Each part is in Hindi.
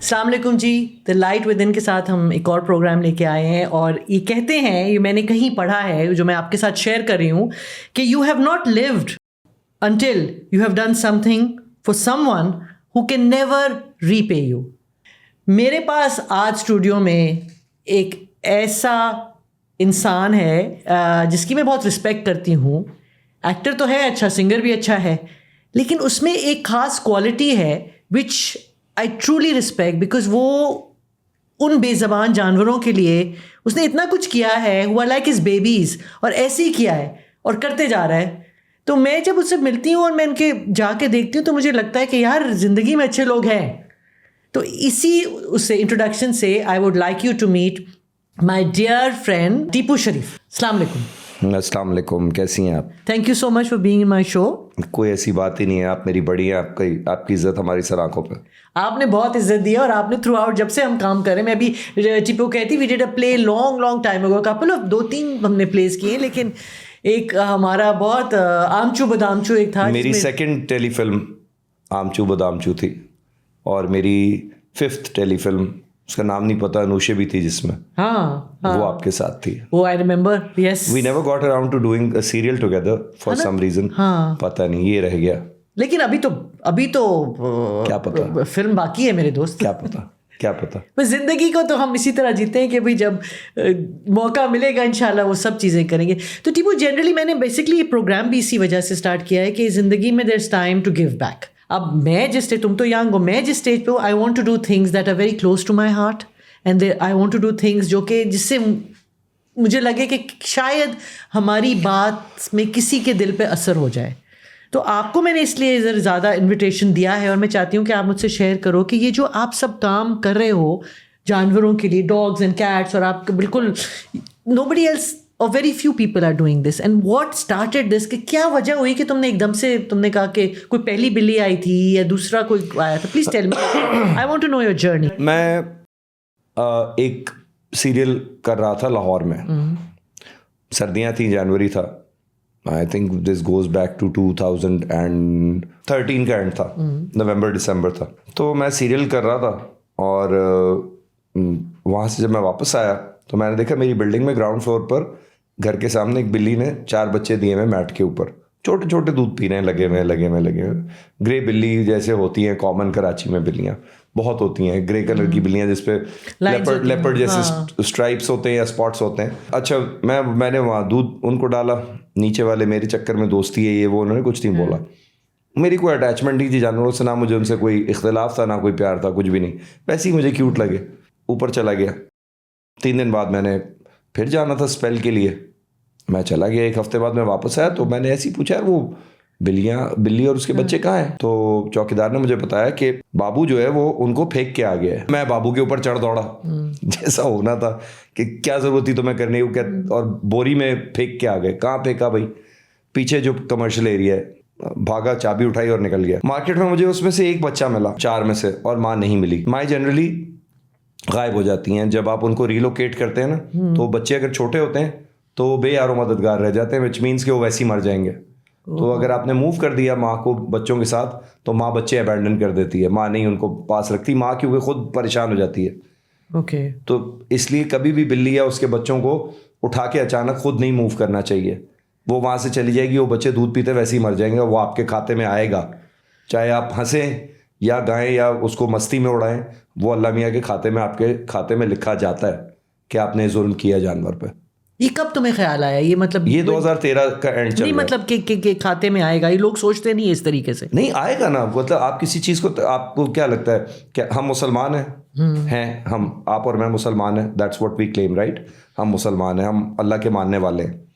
अस्सलाम वालेकुम जी। द लाइट विद इन के साथ हम एक और प्रोग्राम लेके आए हैं और ये कहते हैं, ये मैंने कहीं पढ़ा है जो मैं आपके साथ शेयर कर रही हूँ कि you have not lived until you have done something for someone who can never repay you. मेरे पास आज स्टूडियो में एक ऐसा इंसान है जिसकी मैं बहुत रिस्पेक्ट करती हूँ। एक्टर तो है अच्छा, सिंगर भी अच्छा है, लेकिन उसमें एक ख़ास क्वालिटी है विच आई ट्रूली रिस्पेक्ट बिकॉज वो उन बेज़बान जानवरों के लिए उसने इतना कुछ किया है, हुआ लाइक हिज बेबीज़, और ऐसे ही किया है और करते जा रहा है। तो मैं जब उससे मिलती हूँ और मैं उनके जाके देखती हूँ तो मुझे लगता है कि यार ज़िंदगी में अच्छे लोग हैं। तो इसी उससे इंट्रोडक्शन से I would like you to meet my dear friend Tipu Sharif. अस्सलाम वालेकुम। अस्सलाम वालेकुम, कैसी हैं आप? Thank you so much for being in my show. कोई ऐसी बात ही नहीं है, आप मेरी बड़ी हैं, आपकी इज्जत हमारी सर आंखों पे। आपने बहुत इज्जत दी है और आपने थ्रू आउट जब से हम काम कर रहे हैं, मैं अभी टीपू कहती we did a play long time ago, couple of 2-3 हमने प्लेस किए, लेकिन एक हमारा बहुत आमचू बदामचू एक था। मेरी सेकंड टेलीफिल्म आमचू बदामचू थी और मेरी 5th टेलीफिल्म, उसका नाम नहीं पता, अनुषे भी थी जिसमें। हाँ, वो आपके साथ थी। वो I remember, yes. We never got around to doing a serial together for some reason. पता नहीं, ये रह गया। लेकिन अभी तो क्या पता, फिल्म बाकी है मेरे दोस्त। क्या पता। बस जिंदगी को तो हम इसी तरह जीते हैं कि भाई जब मौका मिलेगा इंशाल्लाह वो सब चीज़ें करेंगे। तो टीपू, जनरली मैंने बेसिकली ये प्रोग्राम भी इसी वजह से स्टार्ट किया है कि ज़िंदगी में there is time to give back. अब मैं जिस स्टेज, तुम तो यंग हो, मैं जिस स्टेज पे हूँ, I want to do things that are very close to my heart and I want to do things जो कि जिससे मुझे लगे कि शायद हमारी बात में किसी के दिल पे असर हो जाए। तो आपको मैंने इसलिए ज़्यादा इनविटेशन दिया है और मैं चाहती हूँ कि आप मुझसे शेयर करो कि ये जो आप सब काम कर रहे हो जानवरों के लिए, डॉग्स एंड कैट्स, और आप बिल्कुल नोबडी एल्स और very few people are doing this, and what started this, कि क्या वजह हुई कि तुमने एकदम से तुमने कहा कि कोई पहली बिल्ली आई थी या दूसरा कोई आया था? Please tell me, I want to know your journey. मैं एक सीरियल कर रहा था लाहौर में, सर्दियाँ थी, जनवरी था, I think this goes back to 2013 का एंड था, नवंबर दिसंबर था। तो मैं सीरियल कर रहा था और वहाँ से जब मैं वापस आया तो मैंने देखा मेरी बिल्डिंग में ग्राउंड फ्लोर पर घर के सामने एक बिल्ली ने 4 बच्चे दिए हुए मैट के ऊपर, छोटे छोटे दूध पी रहे हैं, लगे हुए। ग्रे बिल्ली जैसे होती हैं कॉमन कराची में, बिल्लियाँ बहुत होती हैं ग्रे कलर की बिल्लियाँ जिसपे लेपर्ड जैसे स्ट्राइप्स होते हैं या स्पॉट्स होते हैं। अच्छा, मैंने वहाँ दूध उनको डाला, नीचे वाले मेरे चक्कर में दोस्ती है ये वो, उन्होंने कुछ नहीं बोला। मेरी कोई अटैचमेंट नहीं थी जानवरों से, ना मुझे उनसे कोई इख्तिलाफ था, ना कोई प्यार था, कुछ भी नहीं, वैसे ही मुझे क्यूट लगे। ऊपर चला गया। 3 दिन बाद मैंने फिर जाना था स्पेल के लिए, मैं चला गया। 1 हफ्ते बाद मैं वापस आया तो मैंने ऐसे ही पूछा, यार वो बिल्ली और उसके बच्चे कहाँ हैं? तो चौकीदार ने मुझे बताया कि बाबू जो है वो उनको फेंक के आ गया है। मैं बाबू के ऊपर चढ़ दौड़ा जैसा होना था कि क्या जरूरत थी तुम्हें करने की, और बोरी में फेंक के आ गए। कहाँ फेंका भाई? पीछे जो कमर्शियल एरिया है। भागा, चाबी उठाई और निकल गया। मार्केट में मुझे उसमें से एक बच्चा मिला 4 में से, और माँ नहीं मिली। माँ जनरली गायब हो जाती हैं जब आप उनको रिलोकेट करते हैं ना, तो बच्चे अगर छोटे होते हैं तो बेयारो मददगार रह जाते हैं, विच मीन्स कि वो वैसे ही मर जाएंगे। तो अगर आपने मूव कर दिया माँ को बच्चों के साथ, तो माँ बच्चे अबैंडन कर देती है, माँ नहीं उनको पास रखती, माँ क्योंकि खुद परेशान हो जाती है। ओके। तो इसलिए कभी भी बिल्ली या उसके बच्चों को उठा के अचानक खुद नहीं मूव करना चाहिए। वो वहाँ से चली जाएगी, वो बच्चे दूध पीते वैसे ही मर जाएंगे, वो आपके खाते में आएगा। चाहे आप हंसें या गाएं या उसको मस्ती में उड़ाएं, वो अल्लाह मियाँ के खाते में, आपके खाते में लिखा जाता है कि आपने जुल्म किया जानवर पे। ये कब तुम्हें ख्याल आया? ये मतलब ये 2013 का एंड चल रहा है। नहीं मतलब के खाते में आएगा, ये लोग सोचते नहीं इस तरीके से। नहीं आएगा ना, मतलब आप किसी चीज़ को, आपको क्या लगता है क्या हम मुसलमान हैं? हम, आप और मैं मुसलमान हैं, that's what we claim, right? हम मुसलमान हैं, हम अल्लाह के मानने वाले हैं,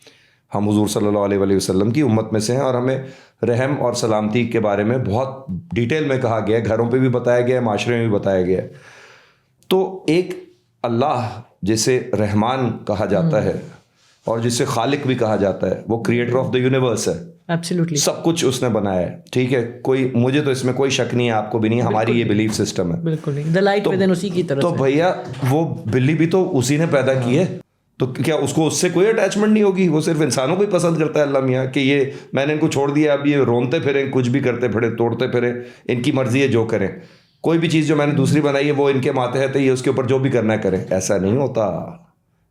हम हुजूर सल्लल्लाहु अलैहि वसल्लम की उम्मत में से हैं, और हमें रहम और सलामती के बारे में बहुत डिटेल में कहा गया है, घरों पे भी बताया गया है, माशरे में भी बताया गया है। तो एक अल्लाह जिसे रहमान कहा जाता है और जिसे खालिक भी कहा जाता है, वो क्रिएटर ऑफ द यूनिवर्स है। एब्सोल्युटली, सब कुछ उसने बनाया है, ठीक है? कोई, मुझे तो इसमें कोई शक नहीं है, आपको भी नहीं, हमारी ये बिलीफ सिस्टम है। बिल्कुल नहीं, द लाइट विद इन उसी की तरफ। तो भैया वो बिल्ली भी तो उसी ने पैदा की है, तो क्या उसको उससे कोई अटैचमेंट नहीं होगी? वो सिर्फ इंसानों को ही पसंद करता है अल्लाह मियाँ कि ये मैंने इनको छोड़ दिया, अब ये रोनते फिरें, कुछ भी करते फिरें, तोड़ते फिरें, इनकी मर्जी है जो करें। कोई भी चीज़ जो मैंने दूसरी बनाई है वो इनके माथे है, तो ये उसके ऊपर जो भी करना है करें। ऐसा नहीं होता,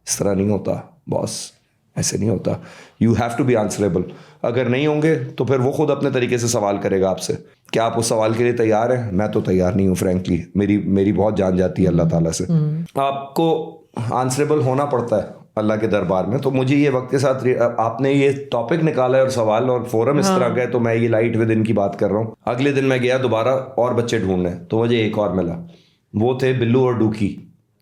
इस तरह नहीं होता बॉस, ऐसे नहीं होता। You have to be answerable. अगर नहीं होंगे तो फिर वो खुद अपने तरीके से सवाल करेगा आपसे। क्या आप उस सवाल के लिए तैयार हैं? मैं तो तैयार नहीं हूँ फ्रैंकली। मेरी बहुत जान जाती है अल्लाह ताला से। आपको आंसरेबल होना पड़ता है अल्लाह के दरबार में। तो मुझे ये वक्त के साथ आपने ये टॉपिक निकाला है और सवाल और फोरम इस तरह का है, तो मैं ये लाइट विद इन की बात कर रहा हूँ। अगले दिन मैं गया दोबारा और बच्चे ढूंढने, तो मुझे एक और मिला। वो थे बिल्लू और डूकी।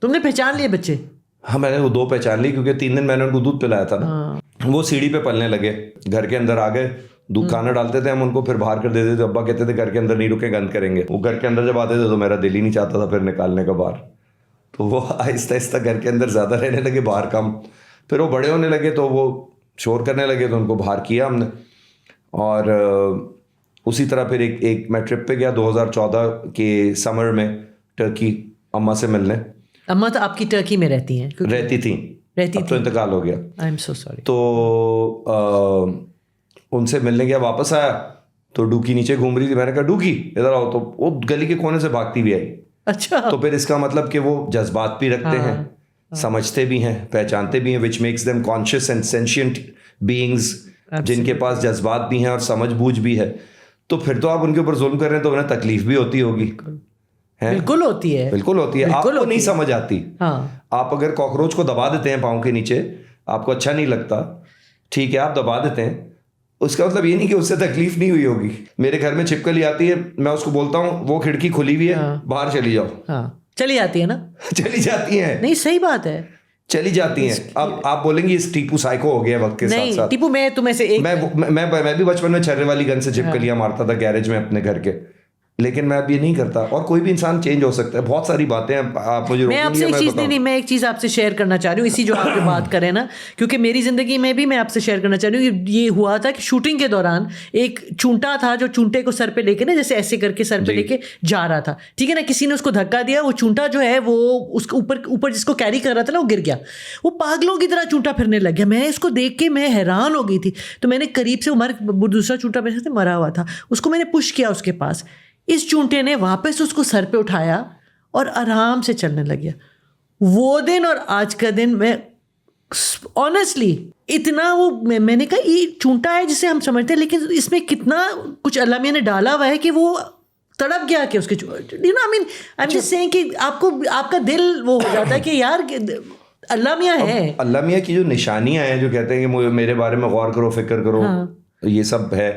तुमने पहचान लिए बच्चे? हाँ, मैंने वो 2 पहचान ली, क्योंकि 3 दिन मैंने उनको दूध पिलाया था ना। वो सीढ़ी पे पलने लगे, घर के अंदर आ गए। दूध खाना डालते थे हम उनको, फिर बाहर कर देते थे। अब्बा कहते थे घर के अंदर नहीं रुके, गंद करेंगे। वो घर के अंदर जब आते थे तो मेरा दिल ही नहीं चाहता था फिर निकालने का बाहर। तो वो आहिस्ता आहिस्ता घर के अंदर ज़्यादा रहने लगे, बाहर कम। फिर वो बड़े होने लगे तो वो शोर करने लगे, तो उनको बाहर किया हमने। और उसी तरह फिर एक मैं ट्रिप पे गया 2014 के समर में टर्की, अम्मा से मिलने। अम्मा तो आपकी टर्की में रहती हैं? रहती थी, तो इंतकाल हो गया। I am so sorry. तो उनसे मिलने गया, वापस आया तो डूकी नीचे घूम रही थी। मैंने कहा डूकी इधर आओ, तो वो गली के कोने से भागती भी आई। अच्छा। तो फिर इसका मतलब कि वो जज्बात भी रखते हैं, समझते भी हैं, पहचानते भी हैं, which makes them conscious and sentient beings, जिनके पास जज्बात भी हैं और समझ बूझ भी है। तो फिर तो आप उनके ऊपर जुल्म कर रहे हैं, तो उन्हें तकलीफ भी होती होगी। बिल्कुल होती है, बिल्कुल होती है। आपको नहीं समझ आती। हाँ। आप अगर कॉकरोच को दबा देते हैं पाँव के नीचे, आपको अच्छा नहीं लगता, ठीक है, आप दबा देते हैं, उसका मतलब ये नहीं कि उससे तकलीफ नहीं हुई होगी। मेरे घर में छिपकली आती है, मैं उसको बोलता हूँ वो खिड़की खुली हुई है, बाहर चली जाओ। हाँ, चली जाती है ना। चली जाती है। नहीं, सही बात है, चली जाती हैं। अब आप बोलेंगे इस टीपू साइको हो गया वक्त के साथ साथ। टीपू, मैं तुम्हें से एक मैं भी बचपन में छर्रे वाली गन से छिपकलियां मारता था गैरेज में अपने घर के, लेकिन मैं अब ये नहीं करता। और कोई भी इंसान चेंज हो सकता है, बहुत सारी बातें हैं। आप मुझे मैं आपसे एक चीज़ मैं एक चीज़ आपसे शेयर करना चाह रही हूँ, इसी जो आपकी बात करें ना, क्योंकि मेरी ज़िंदगी में भी मैं आपसे शेयर करना चाह रही हूँ। ये हुआ था कि शूटिंग के दौरान एक चूंटा था जो चूंटे को सर पे लेके ना, जैसे ऐसे करके सर पे लेके जा रहा था, ठीक है ना। किसी ने उसको धक्का दिया, वो चूंटा जो है वो उसके ऊपर जिसको कैरी कर रहा था ना, वो गिर गया। वो पागलों की तरह चूंटा फिरने लग गया। मैं इसको देख के मैं हैरान हो गई थी। तो मैंने करीब से दूसरा चूंटा मेरे साथ मरा हुआ था, उसको मैंने पुश किया उसके पास। इस चूंटे ने वापस उसको सर पे उठाया और आराम से चलने लग गया। वो दिन और आज का दिन, मैं ऑनेस्टली इतना वो मैंने कहा ये चूंटा है जिसे हम समझते हैं, लेकिन इसमें कितना कुछ अल्लाह मियां ने डाला हुआ है कि वो तड़प गया कि उसके आई एम जस्ट सेइंग कि आपको आपका दिल वो हो जाता है कि यार अल्लाह मियां है। अल्लाह मियां की जो निशानियां हैं, जो कहते हैं कि मेरे बारे में गौर करो, फिक्र करो, ये सब है।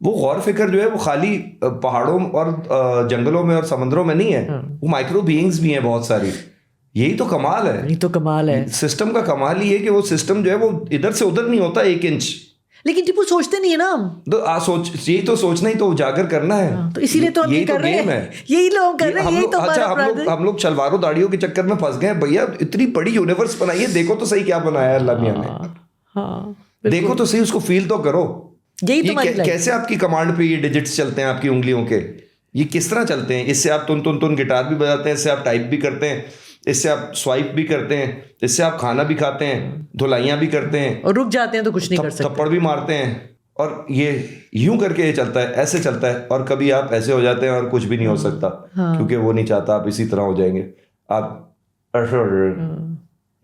वो गौर फिक्र जो है वो खाली पहाड़ों और जंगलों में और समंदरों में नहीं है, वो माइक्रो बीइंग्स भी हैं बहुत सारी। यही तो कमाल है। यही तो कमाल है सिस्टम का। कमाल ही है कि वो सिस्टम जो है वो इधर से उधर नहीं होता 1 इंच। लेकिन टिप्पू सोचते नहीं है ना हम तो यही तो सोचना ही तो उजागर करना है। तो इसीलिए तो हम कर रहे हैं, यही लोग कर रहे हैं, यही तो हम लोग शलवारों दाढ़ियों के चक्कर में फंस गए। भैया इतनी बड़ी यूनिवर्स बनाई है, देखो तो सही क्या बनाया अल्लाह मियां ने। देखो तो सही, उसको फील तो करो। यही तो कैसे आपकी कमांड पे ये डिजिट्स चलते हैं आपकी उंगलियों के, ये किस तरह चलते हैं? इससे आप तुन गिटार भी बजाते हैं, इससे आप टाइप भी करते हैं, इससे आप स्वाइप भी करते हैं, इससे आप खाना भी खाते हैं, धुलाइयाँ भी करते हैं, और रुक जाते हैं तो कुछ नहीं कर सकते, थप्पड़ भी मारते हैं। और ये यूं करके ये चलता है, ऐसे चलता है। और कभी आप ऐसे हो जाते हैं और कुछ भी नहीं हो सकता, क्योंकि वो नहीं चाहता आप इसी तरह हो जाएंगे। आप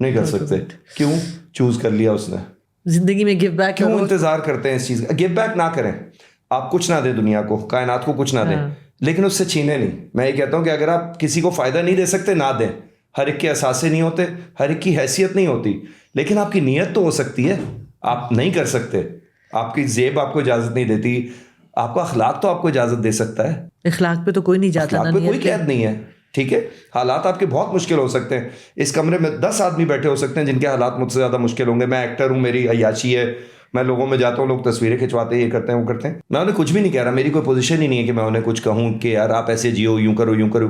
नहीं कर सकते। क्यों? चूज कर लिया उसने। जिंदगी में गिव बैक क्यों इंतजार करते हैं इस चीज का? गिव बैक ना करें, आप कुछ ना दें दुनिया को, कायनात को कुछ ना दें, लेकिन उससे छीने नहीं। मैं ये कहता हूं कि अगर आप किसी को फायदा नहीं दे सकते, ना दें। हर एक के असासे नहीं होते, हर एक की हैसियत नहीं होती, लेकिन आपकी नीयत तो हो सकती है। आप नहीं कर सकते, आपकी जेब आपको इजाजत नहीं देती, आपका अखलाक तो आपको इजाजत दे सकता है। अखलाक पे तो कोई नहीं जाता, अखलाक पे कोई कैद नहीं है, ठीक है। हालात आपके बहुत मुश्किल हो सकते हैं। इस कमरे में 10 आदमी बैठे हो सकते हैं जिनके हालात मुझसे ज़्यादा मुश्किल होंगे। मैं एक्टर हूँ, मेरी अय्याशी है, मैं लोगों में जाता हूँ, लोग तस्वीरें खिंचवाते हैं, ये करते हैं, वो करते हैं। मैं उन्हें कुछ भी नहीं कह रहा, मेरी कोई पोजीशन ही नहीं है कि मैं उन्हें कुछ कहूँ कि यार आप ऐसे जियो, यूँ करो, यूँ करो।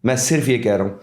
मैं सिर्फ ये कह रहा हूँ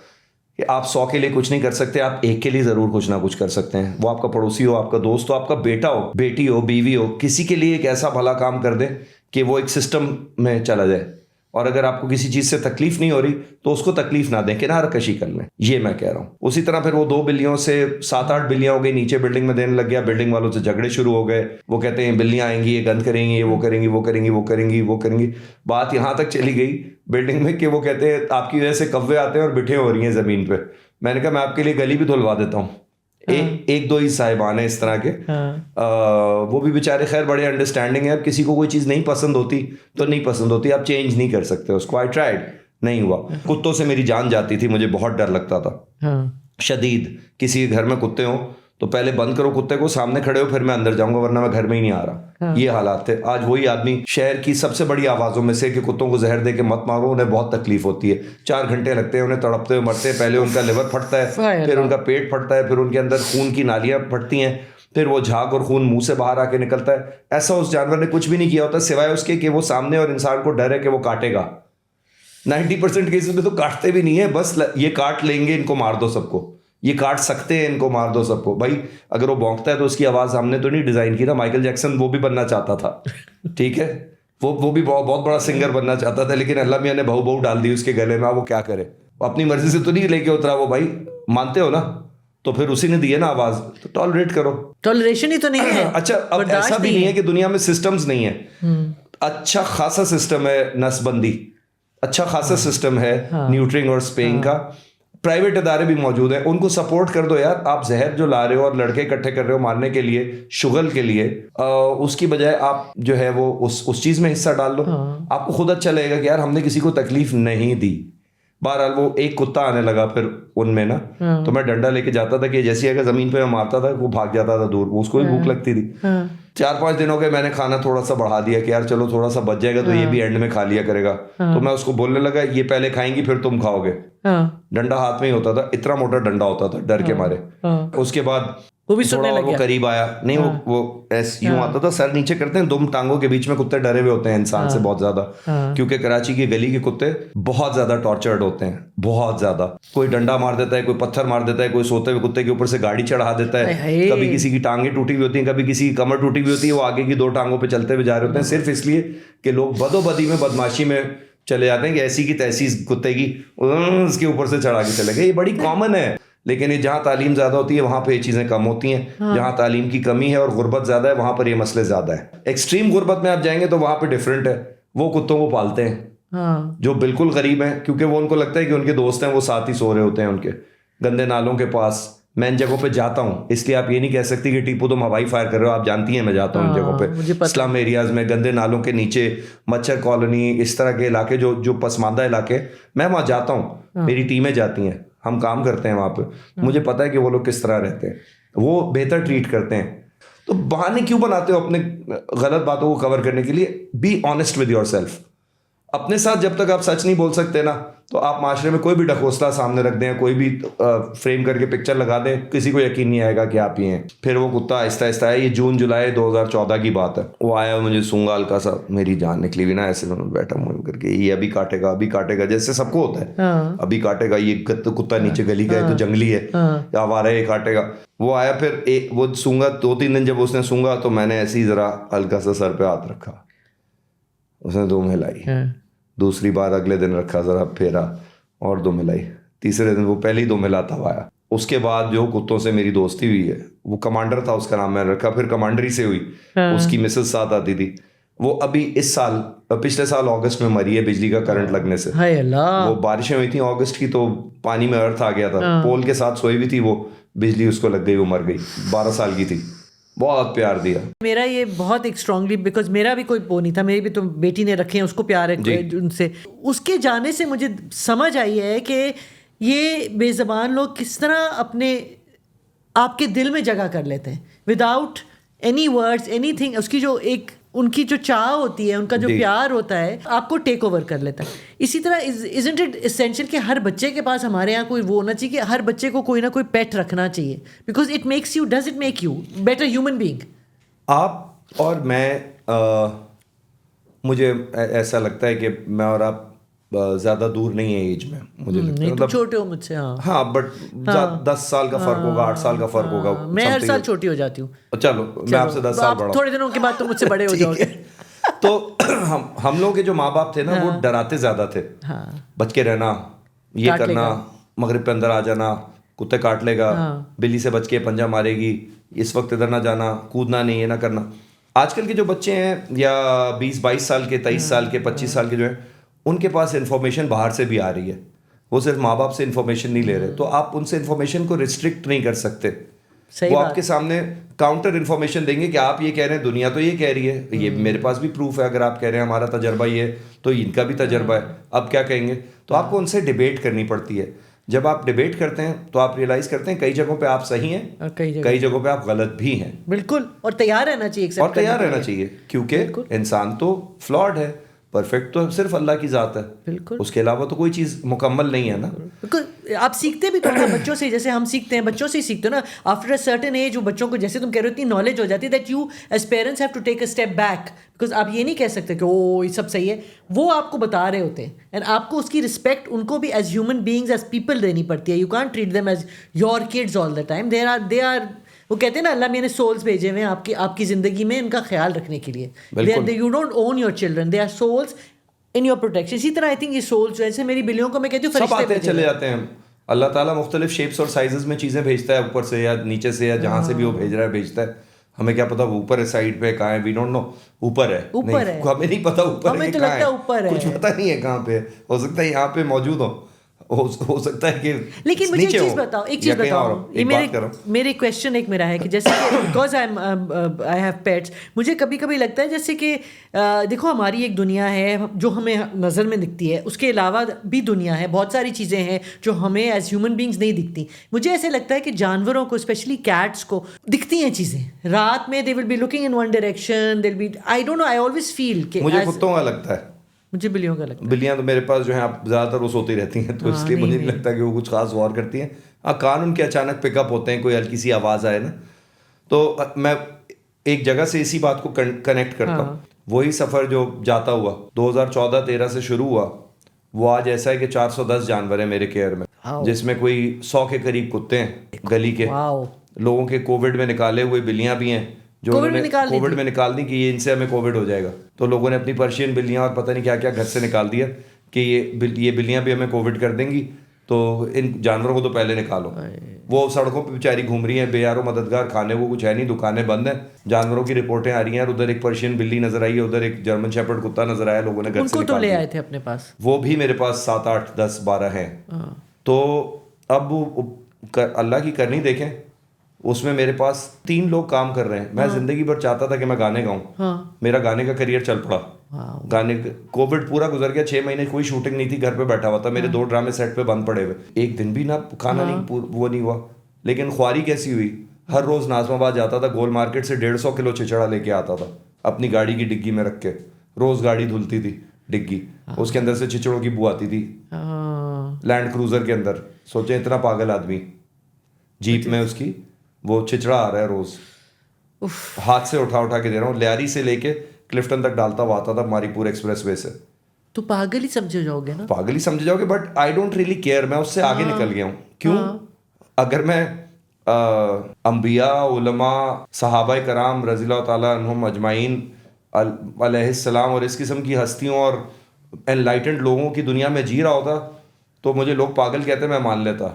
कि आप 100 के लिए कुछ नहीं कर सकते, आप एक के लिए ज़रूर कुछ ना कुछ कर सकते हैं। वो आपका पड़ोसी हो, आपका दोस्त हो, आपका बेटा हो, बेटी हो, बीवी हो, किसी के लिए एक ऐसा भला काम कर दें कि वो एक सिस्टम में चला जाए। और अगर आपको किसी चीज से तकलीफ नहीं हो रही तो उसको तकलीफ ना दें, किनारा कशी कर लें, ये मैं कह रहा हूँ। उसी तरह फिर वो 2 बिल्लियों से 7-8 बिल्लियां हो गई, नीचे बिल्डिंग में देने लग गया, बिल्डिंग वालों से झगड़े शुरू हो गए, वो कहते हैं बिल्लियां आएंगी, ये गंद करेंगी, ये वो करेंगी, वो करेंगी, वो करेंगी, वो करेंगी। बात यहाँ तक चली गई बिल्डिंग में कि वो कहते हैं आपकी वजह से कौवे आते हैं और बिठे हो रही हैं जमीन पे। मैंने कहा मैं आपके लिए गली भी धुलवा देता हूँ। एक दो ही साहिबान है इस तरह के। वो भी बेचारे खैर बड़े अंडरस्टैंडिंग है। अब किसी को कोई चीज़ नहीं पसंद होती तो नहीं पसंद होती, आप चेंज नहीं कर सकते उसको। आई ट्राइड, नहीं हुआ। कुत्तों से मेरी जान जाती थी, मुझे बहुत डर लगता था शदीद। किसी के घर में कुत्ते हों तो पहले बंद करो कुत्ते को, सामने खड़े हो, फिर मैं अंदर जाऊंगा, वरना मैं घर में ही नहीं आ रहा। ये हालात थे। आज वही आदमी शहर की सबसे बड़ी आवाज़ों में से कि कुत्तों को जहर दे के मत मारो, उन्हें बहुत तकलीफ होती है, 4 घंटे लगते हैं उन्हें तड़पते हुए मरते हैं। पहले उनका लिवर फटता है, फिर उनका पेट फटता है, फिर उनके अंदर खून की नालियाँ फटती हैं, फिर वो झाग और खून मुंह से बाहर आके निकलता है। ऐसा उस जानवर ने कुछ भी नहीं किया होता सिवाय उसके कि वो सामने और इंसान को डर है कि वो काटेगा। 90% केसेस में तो काटते भी नहीं है, बस ये काट लेंगे, इनको मार दो सबको, ये काट सकते हैं, इनको मार दो सबको। भाई अगर वो भौंकता है तो उसकी आवाज़ हमने तो नहीं डिज़ाइन की ना। माइकल जैक्सन वो भी बनना चाहता था, ठीक है, वो भी बहुत बड़ा सिंगर बनना चाहता था, लेकिन अल्लाह मियाँ ने बहू डाल दी उसके गले में। वो क्या करे, अपनी मर्जी से तो नहीं लेके उतरा वो। भाई मानते हो ना, तो फिर उसी ने दी है ना आवाज़, तो टॉलरेट करो। टॉलरेशन ही तो नहीं है। अच्छा, अब ऐसा भी नहीं है कि दुनिया में सिस्टम्स नहीं है। अच्छा खासा सिस्टम है नसबंदी, अच्छा खासा सिस्टम है न्यूट्रिंग और स्पेइंग का। प्राइवेट इदारे भी मौजूद हैं, उनको सपोर्ट कर दो यार। आप जहर जो ला रहे हो और लड़के इकट्ठे कर रहे हो मारने के लिए, शुगल के लिए, उसकी बजाय आप जो है वो उस चीज़ में हिस्सा डाल लो। आपको खुद अच्छा लगेगा कि यार हमने किसी को तकलीफ नहीं दी। बहरहाल वो एक कुत्ता आने लगा फिर उनमें ना, तो मैं डंडा लेके जाता था कि जैसे अगर ज़मीन पे मैं मारता था वो भाग जाता था दूर, उसको भी भूख लगती थी। 4-5 दिन हो गए, मैंने खाना थोड़ा सा बढ़ा दिया कि यार चलो थोड़ा सा बच जाएगा तो ये भी एंड में खा लिया करेगा। तो मैं उसको बोलने लगा ये पहले खाएंगी फिर तुम खाओगे। डंडा हाथ में ही होता था, इतना मोटा डंडा होता था, डर के मारे। उसके बाद वो भी थोड़ा और वो करीब आया, नहीं वो ऐसे यूं आता था, सर नीचे करते हैं, 2 टांगों के बीच में कुत्ते डरे हुए होते हैं इंसान से बहुत ज्यादा, क्योंकि कराची की गली के कुत्ते बहुत ज्यादा टॉर्चर्ड होते हैं, बहुत ज्यादा। कोई डंडा मार देता है, कोई पत्थर मार देता है, कोई सोते हुए कुत्ते के ऊपर से गाड़ी चढ़ा देता है, कभी किसी की टांगें टूटी हुई होती हैं, कभी किसी की कमर टूटी हुई होती है, वो आगे की 2 टांगों पर चलते हुए जा रहे होते हैं, सिर्फ इसलिए कि लोग बदोबदी में बदमाशी में चले जाते हैं कि ऐसी की तैसी कुत्ते की उसके ऊपर से चढ़ा के चले गए। ये बड़ी कॉमन है, लेकिन ये जहाँ तालीम ज़्यादा होती है वहाँ पे ये चीज़ें कम होती हैं। जहाँ तालीम की कमी है और गुर्बत ज़्यादा है वहाँ पर ये मसले ज़्यादा है। एक्सट्रीम गुर्बत में आप जाएंगे तो वहाँ पे डिफरेंट है, वो कुत्तों को पालते हैं जो बिल्कुल गरीब हैं, क्योंकि वो उनको लगता है कि उनके दोस्त हैं, वो साथ ही सो रहे होते हैं उनके गंदे नालों के पास। मैं इन जगहों पे जाता हूँ, इसलिए आप ये नहीं कह सकती कि टीपू तुम हवाई फायर कर रहे हो, आप जानती हैं मैं जाता हूँ इन जगहों पे, स्लम एरियाज में, गंदे नालों के नीचे, मच्छर कॉलोनी, इस तरह के इलाके जो पसमानदा इलाके, मैं वहाँ जाता हूँ, मेरी टीमें जाती हैं, हम काम करते हैं वहाँ पे, मुझे पता है कि वो लोग किस तरह रहते हैं, वो बेहतर ट्रीट करते हैं। तो बहाने क्यों बनाते हो अपने गलत बातों को कवर करने के लिए? Be honest with your self. अपने साथ जब तक आप सच नहीं बोल सकते ना, तो आप माशरे में कोई भी ढकोसला सामने रख दें, कोई भी फ्रेम करके पिक्चर लगा दें, किसी को यकीन नहीं आएगा कि आप ही हैं। फिर वो कुत्ता आहिस्ता आहिस्ता है, ये जून जुलाई 2014 की बात है, वो आया, मुझे सूंगा हल्का सा, मेरी जान निकली हुई ना, ऐसे बैठा मुँह करके, ये अभी काटेगा, अभी काटेगा, जैसे सबको होता है, अभी काटेगा, ये कुत्ता नीचे गली का है तो जंगली है, आवारा है, ये काटेगा। वो आया, फिर वो सूंगा 2-3 दिन जब उसने सूंगा तो मैंने ऐसे ही जरा हल्का सा सर पे हाथ रखा, उसने 2 मिलाई, दूसरी बार अगले दिन रखा, जरा फेरा और 2 मिलाई, तीसरे दिन वो पहले ही 2 मिलाता हुआ आया। उसके बाद जो कुत्तों से मेरी दोस्ती हुई है, वो कमांडर था, उसका नाम मैंने रखा, फिर कमांडरी से हुई, उसकी मिसेस साथ आती थी। वो अभी इस साल, पिछले साल अगस्त में मरी है बिजली का करंट लगने से। वो बारिशें हुई थी अगस्त की, तो पानी में अर्थ आ गया था, पोल के साथ सोई हुई थी वो, बिजली उसको लग गई, वो मर गई, 12 साल की थी। बहुत प्यार दिया मेरा ये बहुत एक स्ट्रांगली, बिकॉज मेरा भी कोई वो नहीं था, मेरी भी तो बेटी ने रखे हैं, उसको प्यार है उनसे। उसके जाने से मुझे समझ आई है कि ये बेज़बान लोग किस तरह अपने आपके दिल में जगह कर लेते हैं विदाउट एनी वर्ड्स एनीथिंग। उसकी जो एक उनकी जो चाह होती है, उनका जो प्यार होता है, आपको टेक ओवर कर लेता है। इसी तरह इज़न्ट इट एसेंशियल कि हर बच्चे के पास, हमारे यहाँ कोई वो होना चाहिए कि हर बच्चे को कोई ना कोई पेट रखना चाहिए, because it makes you, does it make you better human being? आप और मैं मुझे ऐसा लगता है कि मैं और आप ज़्यादा दूर नहीं है एज में, मुझे लगता है, मतलब छोटे हो मुझसे। हाँ बट 10 साल का फर्क होगा, 8 साल का फर्क होगा, मैं हर साल छोटी हो जाती हूँ। चलो मैं आपसे 10 साल बड़ा, थोड़े दिनों के बाद तो मुझसे बड़े हो जाओगे। तो हम लोग के जो माँ बाप थे ना वो डराते ज्यादा थे। बच के रहना, ये काट करना, मगरिब पे अंदर आ जाना, कुत्ते काट लेगा, बिल्ली से बच के पंजा मारेगी, इस वक्त इधर ना जाना, कूदना नहीं, ये ना करना। आजकल के जो बच्चे हैं या 20-22 साल के, 23 साल के, 25 साल के जो हैं, उनके पास इन्फॉर्मेशन बाहर से भी आ रही है। वो सिर्फ माँ बाप से इन्फॉर्मेशन नहीं ले रहे, तो आप उनसे इन्फॉर्मेशन को रिस्ट्रिक्ट नहीं कर सकते। वो आपके सामने काउंटर इन्फॉर्मेशन देंगे कि आप ये कह रहे हैं, दुनिया तो ये कह रही है, ये मेरे पास भी प्रूफ है, अगर आप कह रहे हैं हमारा तजर्बा ये है तो इनका भी तजर्बा है, अब क्या कहेंगे। तो आपको उनसे डिबेट करनी पड़ती है। जब आप डिबेट करते हैं तो आप रियलाइज करते हैं कई जगहों पे आप सही हैं, कई जगहों पे आप गलत भी हैं। बिल्कुल, और तैयार रहना चाहिए, और तैयार रहना चाहिए, क्योंकि इंसान तो फ्लॉड है, परफेक्ट तो सिर्फ अल्लाह की जात है। बिल्कुल, उसके अलावा तो कोई चीज मुकम्मल नहीं है ना। बिल्कुल, आप सीखते भी तो ना बच्चों से, जैसे हम सीखते हैं, बच्चों से ही सीखते हो ना। आफ्टर अ सर्टेन एज वो बच्चों को, जैसे तुम कह रहे हो, इतनी नॉलेज हो जाती है that you as parents have to take a step back, because आप ये नहीं कह सकते कि ओ ये सब सही है। वो आपको बता रहे होते हैं एंड आपको उसकी रिस्पेक्ट उनको भी as human beings, as people देनी पड़ती है। You can't treat them as your kids all the time. They are वो कहते हैं ना, अल्लाह ने सोल्स भेजे हुए हैं आपकी जिंदगी में इनका ख्याल रखने के लिए। You don't own your children, they are souls in your protection. इसी तरह आई थिंक ये सोल्स, जैसे मेरी बिल्लियों को मैं कहती हूँ फरिश्ते चले जाते हैं। अल्लाह ताला मुख्तलिफ शेप्स और साइजेस में चीज़ें भेजता है, ऊपर से या नीचे से या जहाँ से भी वो भेज रहा है भेजता है। हमें क्या पता वो ऊपर है, साइड पे, कहाँ है, वी डोंट नो। ऊपर है, हमें नहीं पता ऊपर है, हमें तो लगता है ऊपर है, कुछ पता नहीं है कहाँ पे। हो सकता है यहाँ पे मौजूद हो सकता है कि, लेकिन मुझे एक चीज बताओ, ये मेरे क्वेश्चन एक मेरा है कि जैसे बिकॉज आई हैव पेट्स, मुझे कभी कभी लगता है जैसे कि देखो हमारी एक दुनिया है जो हमें नज़र में दिखती है, उसके अलावा भी दुनिया है, बहुत सारी चीज़ें हैं जो हमें एज ह्यूमन बींग्स नहीं दिखती। मुझे ऐसे लगता है कि जानवरों को, स्पेशली कैट्स को, दिखती हैं चीज़ें रात में। They will be looking in one direction, they will be, I don't know, I always feel कि मुझे कुत्तों का लगता है, मुझे बिल्लियों का लगता है। बिल्लियां तो मेरे पास जो है आप ज़्यादातर वो सोती रहती हैं, तो इसलिए मुझे नहीं लगता कि वो कुछ खास वार करती हैं। हाँ, कान उनके अचानक पिकअप होते हैं, कोई हल्की सी आवाज़ आए ना, तो मैं एक जगह से इसी बात को कनेक्ट करता हूँ। वही सफ़र जो जाता हुआ 2014-13 से शुरू हुआ, वो आज ऐसा है कि 410 जानवर हैं मेरे केयर में, जिसमें कोई 100 के करीब कुत्ते हैं गली के। लोगों के कोविड में निकाले हुए बिल्लियाँ भी हैं जो उन्होंने कोविड में निकाल दी कि ये इनसे हमें कोविड हो जाएगा, तो लोगों ने अपनी पर्शियन बिल्लियाँ और पता नहीं क्या क्या घर से निकाल दिया कि ये बिल्लियाँ भी हमें कोविड कर देंगी, तो इन जानवरों को तो पहले निकालो। वो सड़कों पे बेचारी घूम रही हैं, बेयारो मददगार, खाने को कुछ है नहीं, दुकानें बंद हैं, जानवरों की रिपोर्टें आ रही हैं। उधर एक पर्शियन बिल्ली नजर आई है, उधर एक जर्मन शेपर्ड कुत्ता नजर आया, लोगों ने घर से निकाल ले आए थे अपने पास। वो भी मेरे पास 7, 8, 10, 12 हैं। तो अब अल्लाह की करनी देखें, उसमें मेरे पास 3 लोग काम कर रहे हैं। मैं जिंदगी भर चाहता था कि मैं गाने गाऊं, मेरा गाने का करियर चल पड़ा। गाने, कोविड पूरा गुजर गया, 6 महीने कोई शूटिंग नहीं थी, घर पे बैठा हुआ था, मेरे 2 ड्रामे सेट पे बंद पड़े हुए, एक दिन भी ना खाना नहीं, वो नहीं हुआ। लेकिन ख्वारी कैसी हुई, हर रोज नाजमाबाद जाता था, गोल मार्केट से 150 किलो चिचड़ा लेके आता था अपनी गाड़ी की डिग्गी में रख के। रोज गाड़ी धुलती थी डिग्गी, उसके अंदर से चिचड़ों की बू आती थी, लैंड क्रूजर के अंदर। सोचे इतना पागल आदमी, जीप में उसकी वो चिचड़ा आ रहा है रोज, हाथ से उठा के दे रहा हूँ, लियारी से लेके क्लिफ्टन तक डालता हुआ आता था मारीपुर एक्सप्रेसवे से। तो पागल ही समझे जाओगे ना, पागल ही समझे जाओगे, but I don't really care. मैं उससे आगे निकल गया हूँ। क्यों? अगर मैं अंबिया, उलमा, सहाबा कराम रज़ियल्लाहु ताला अन्हुम अजमाइन अलैहिस्सलाम और इस किस्म की हस्तियों और एनलाइटेंड लोगों की दुनिया में जी रहा होता तो मुझे लोग पागल कहते, मैं मान लेता।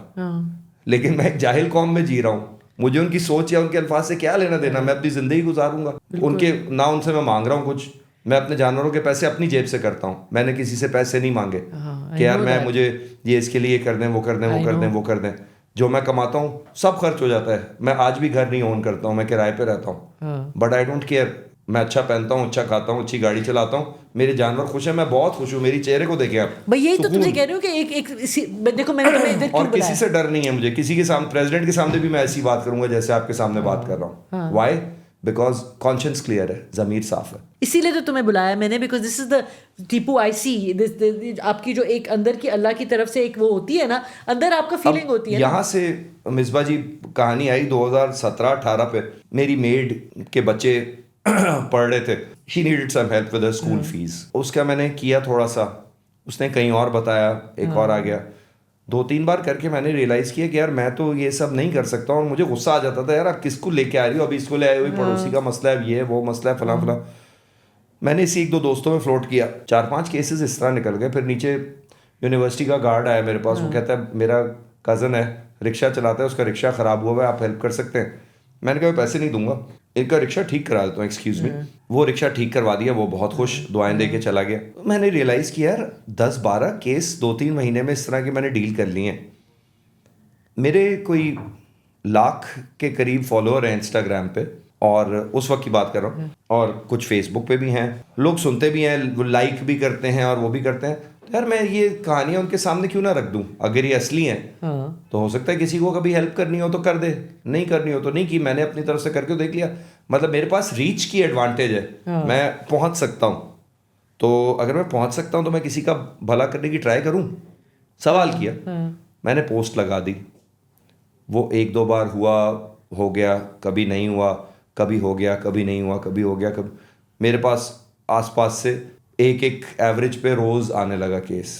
लेकिन मैं एक जाहिल कौम में जी रहा हूँ, मुझे उनकी सोच या उनके अल्फाज से क्या लेना देना। मैं अपनी ज़िंदगी गुजारूंगा उनके ना, उनसे मैं मांग रहा हूँ कुछ। मैं अपने जानवरों के पैसे अपनी जेब से करता हूँ, मैंने किसी से पैसे नहीं मांगे कि यार मैं मुझे ये इसके लिए कर दें, वो कर दें, वो कर दें, वो कर दें। जो मैं कमाता हूँ सब खर्च हो जाता है। मैं आज भी घर नहीं ओन करता हूँ, मैं किराए पे रहता हूँ, बट आई डोंट केयर। मैं अच्छा पहनता हूँ, अच्छा खाता हूँ, अच्छी गाड़ी चलाता हूँ, मेरे जानवर खुश है, मैं बहुत खुश हूँ। मेरी चेहरे को देखें आप भाई, यही तो तुझे कह रही हूँ कि एक देखो मैंने तुम्हें इधर क्यों और किसी से डर नहीं है मुझे। किसी के सामने, प्रेसिडेंट के सामने भी मैं ऐसी बात करूंगा जैसे आपके सामने बात कर रहा हूँ। व्हाई? बिकॉज कॉन्शियस क्लियर है, ज़मीर साफ है। इसीलिए तो तुम्हें बुलाया मैंने, because this is the Tipu I see this, आपकी जो एक अंदर की अल्लाह की तरफ से एक वो होती है ना, अंदर आपका फीलिंग होती है। यहाँ से मिसबा जी कहानी आई 2017-18 पे। मेरी मेड के बच्चे पढ़ रहे थे, she needed some help with school fees. उसका मैंने किया थोड़ा सा, उसने कहीं और बताया, एक और आ गया। 2-3 बार करके मैंने रियलाइज़ किया कि यार मैं तो ये सब नहीं कर सकता। और मुझे गुस्सा आ जाता था, यार आप किसको लेके आ रही हो, अभी इसको ले आए हुई, पड़ोसी का मसला है, ये वो मसला है, फलां फलां। मैंने इसी 1-2 दोस्तों में फ्लोट किया, 4-5 केसेस इस तरह निकल गए। फिर नीचे यूनिवर्सिटी का गार्ड आया मेरे पास, वो कहता है मेरा कज़न है, रिक्शा चलाता है, उसका रिक्शा ख़राब हुआ है, आप हेल्प कर सकते हैं? मैंने कहा पैसे नहीं दूंगा, इनका रिक्शा ठीक करा देता हूँ, एक्सक्यूज़ मी। वो रिक्शा ठीक करवा दिया, वो बहुत खुश, दुआएं दे के चला गया। मैंने रियलाइज़ किया यार 10-12 केस 2-3 महीने में इस तरह के मैंने डील कर लिए हैं। मेरे कोई 1 लाख के करीब फॉलोअर हैं इंस्टाग्राम पे, और उस वक्त की बात कर रहा हूँ, और कुछ फेसबुक पे भी हैं, लोग सुनते भी हैं, लाइक भी करते हैं और वो भी करते हैं। तो यार मैं ये कहानियाँ उनके सामने क्यों ना रख दूँ? अगर ये असली हैं तो हो सकता है किसी को कभी हेल्प करनी हो तो कर दे, नहीं करनी हो तो नहीं की। मैंने अपनी तरफ से करके देख लिया, मतलब मेरे पास रीच की एडवांटेज है, मैं पहुँच सकता हूँ। तो अगर मैं पहुँच सकता हूँ तो मैं किसी का भला करने की ट्राई करूँ। सवाल किया, मैंने पोस्ट लगा दी, वो 1-2 बार हुआ, हो गया, कभी नहीं हुआ, कभी हो गया, कभी नहीं हुआ, कभी हो गया, कभी। मेरे पास आसपास से एक एवरेज पे रोज़ आने लगा केस।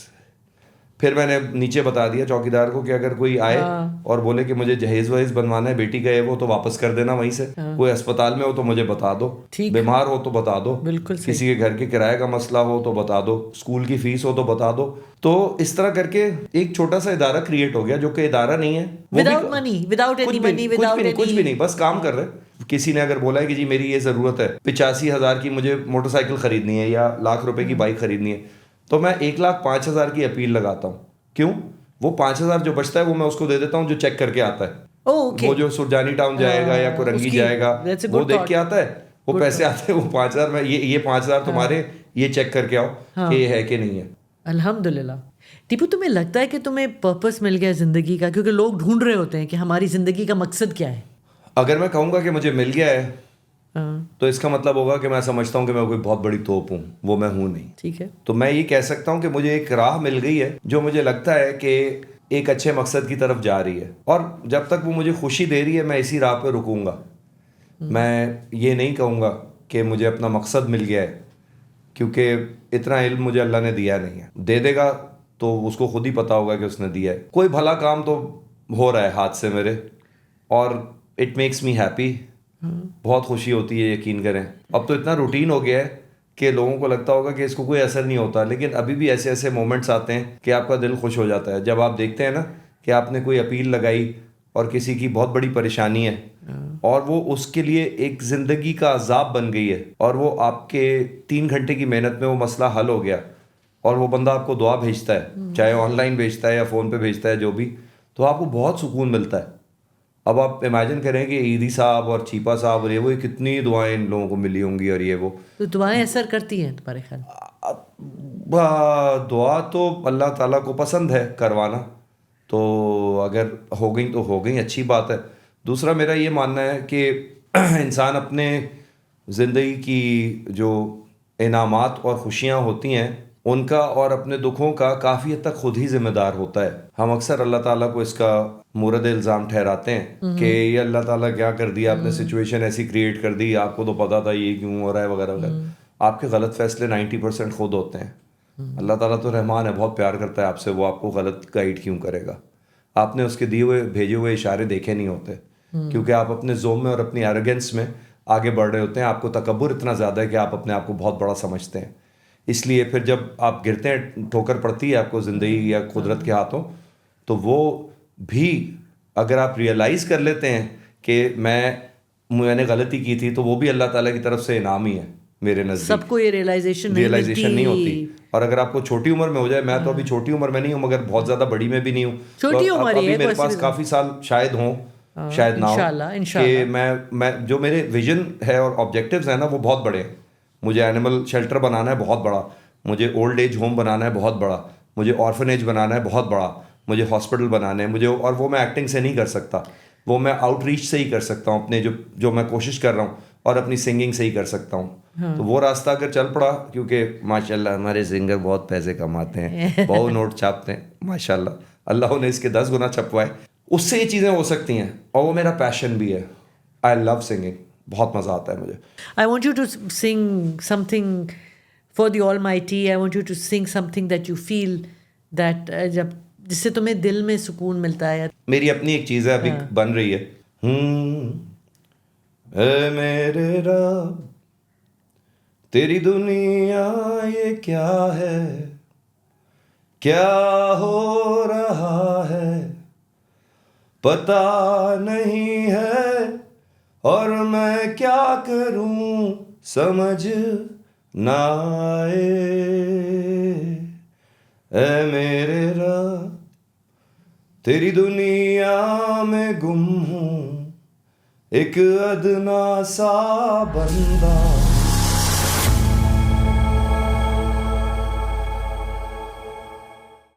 फिर मैंने नीचे बता दिया चौकीदार को कि अगर कोई आए और बोले कि मुझे जहेज वहेज बनवाना है, बेटी का है वो, तो वापस कर देना वहीं से। कोई अस्पताल में हो तो मुझे बता दो, बीमार हो तो बता दो, बिल्कुल सही। किसी के घर के किराए का मसला हो तो बता दो, स्कूल की फीस हो तो बता दो। तो इस तरह करके एक छोटा सा इदारा क्रिएट हो गया, जो कि इदारा नहीं है, without money, without any money, without कुछ भी नहीं, बस काम कर रहे। किसी ने अगर बोला है कि जी मेरी ये ज़रूरत है, 85,000 की मुझे मोटरसाइकिल खरीदनी है या 1 लाख रुपए की बाइक खरीदनी है, तो मैं 1,05,000 की अपील लगाता हूँ। क्यों? वो 5,000 जो बचता है वो मैं उसको दे देता हूँ, जो चेक करके आता है। वो जो सुरजानी टाउन जाएगा या कोरंगी जाएगा, वो देख के आता है, वो पैसे आते हैं, वो 5,000 में ये 5,000 तुम्हारे, ये चेक करके आओ कि ये है कि नहीं है। अल्हम्दुलिल्लाह। टीपू, तुम्हें लगता है कि तुम्हें पर्पस मिल गया जिंदगी का? क्योंकि लोग ढूंढ रहे होते हैं कि हमारी जिंदगी का मकसद क्या है। अगर मैं कहूँगा कि मुझे मिल गया है तो इसका मतलब होगा कि मैं समझता हूँ कि मैं कोई बहुत बड़ी तोप हूँ, वो मैं हूँ नहीं। ठीक है। तो मैं ये कह सकता हूँ कि मुझे एक राह मिल गई है जो मुझे लगता है कि एक अच्छे मकसद की तरफ जा रही है, और जब तक वो मुझे खुशी दे रही है मैं इसी राह पे रुकूंगा। मैं ये नहीं कहूँगा कि मुझे अपना मकसद मिल गया है, क्योंकि इतना इल्म मुझे अल्लाह ने दिया नहीं है। दे देगा तो उसको खुद ही पता होगा कि उसने दिया है। कोई भला काम तो हो रहा है हाथ से मेरे, और इट मेक्स मी हैप्पी, बहुत खुशी होती है, यकीन करें। अब तो इतना रूटीन हो गया है कि लोगों को लगता होगा कि इसको कोई असर नहीं होता, लेकिन अभी भी ऐसे ऐसे मोमेंट्स आते हैं कि आपका दिल खुश हो जाता है जब आप देखते हैं ना कि आपने कोई अपील लगाई और किसी की बहुत बड़ी परेशानी है, और वो उसके लिए एक ज़िंदगी का अजाब बन गई है, और वो आपके 3 घंटे की मेहनत में वो मसला हल हो गया, और वो बंदा आपको दुआ भेजता है, चाहे ऑनलाइन भेजता है या फ़ोन पे भेजता है, जो भी, तो आपको बहुत सुकून मिलता है। अब आप इमेजिन करें कि ईदी साहब और चीपा साहब और ये वो, कितनी दुआएं इन लोगों को मिली होंगी, और ये वो। तो दुआएं असर करती हैं तुम्हारे ख्याल? दुआ तो अल्लाह ताला को पसंद है करवाना, तो अगर हो गई तो हो गई, अच्छी बात है। दूसरा मेरा ये मानना है कि इंसान अपने ज़िंदगी की जो इनामात और खुशियाँ होती हैं उनका और अपने दुखों का काफ़ी हद तक खुद ही जिम्मेदार होता है। हम अक्सर अल्लाह ताला को इसका मुरद इल्ज़ाम ठहराते हैं कि ये अल्लाह ताला क्या कर दिया, आपने सिचुएशन ऐसी क्रिएट कर दी, आपको तो पता था ये क्यों हो रहा है, वगैरह वगैरह। आपके गलत फैसले 90% खुद होते हैं। अल्लाह ताला तो रहमान है, बहुत प्यार करता है आपसे, वो आपको गलत गाइड क्यों करेगा? आपने उसके दिए हुए भेजे हुए इशारे देखे नहीं होते, क्योंकि आप अपने जोम में और अपनी एरोगेंस में आगे बढ़ रहे होते हैं। आपको तकब्बुर इतना ज़्यादा है कि आप अपने आप को बहुत बड़ा समझते हैं। इसलिए फिर जब आप गिरते हैं, ठोकर पड़ती है आपको ज़िंदगी या कुदरत के हाथों, तो वो भी अगर आप रियलाइज़ कर लेते हैं कि मैंने गलती की थी, तो वो भी अल्लाह ताला की तरफ से इनाम ही है मेरे नज़दीक। सबको ये रियलाइजेशन नहीं होती। और अगर आपको छोटी उम्र में हो जाए, मैं तो अभी छोटी उम्र में नहीं हूँ, मगर बहुत ज़्यादा बड़ी में भी नहीं हूँ, छोटी तो उम्र अभी मेरे पास काफ़ी साल शायद हों, शायद ना हो, कि मैं जो मेरे विजन है और ऑब्जेक्टिव्स हैं ना, वो बहुत बड़े हैं। मुझे एनिमल शेल्टर बनाना है बहुत बड़ा, मुझे ओल्ड एज होम बनाना है बहुत बड़ा, मुझे ऑर्फनेज बनाना है बहुत बड़ा, मुझे हॉस्पिटल बनाना है मुझे, और वो मैं एक्टिंग से नहीं कर सकता, वो मैं आउटरीच से ही कर सकता हूँ, अपने जो मैं कोशिश कर रहा हूँ, और अपनी सिंगिंग से ही कर सकता हूँ। तो वो रास्ता अगर चल पड़ा, क्योंकि माशाल्लाह हमारे सिंगर बहुत पैसे कमाते हैं, बहुत नोट छापते हैं माशाल्लाह, अल्लाह ने इसके 10 गुना छपवाए, उससे ये चीज़ें हो सकती हैं, और वो मेरा पैशन भी है। आई लव सिंगिंग, बहुत मज़ा आता है मुझे। I want you to sing something for the Almighty. I want you to sing something that you feel that, जब जिससे तुम्हें दिल में सुकून मिलता है। मेरी अपनी एक चीज़ है, अभी बन रही है। ए मेरे रब तेरी दुनिया ये क्या है, क्या हो रहा है, पता नहीं है, और मैं क्या करूं समझ ना आए। ऐ मेरे रब तेरी दुनिया में गुम हूं, एक अदना सा बंदा।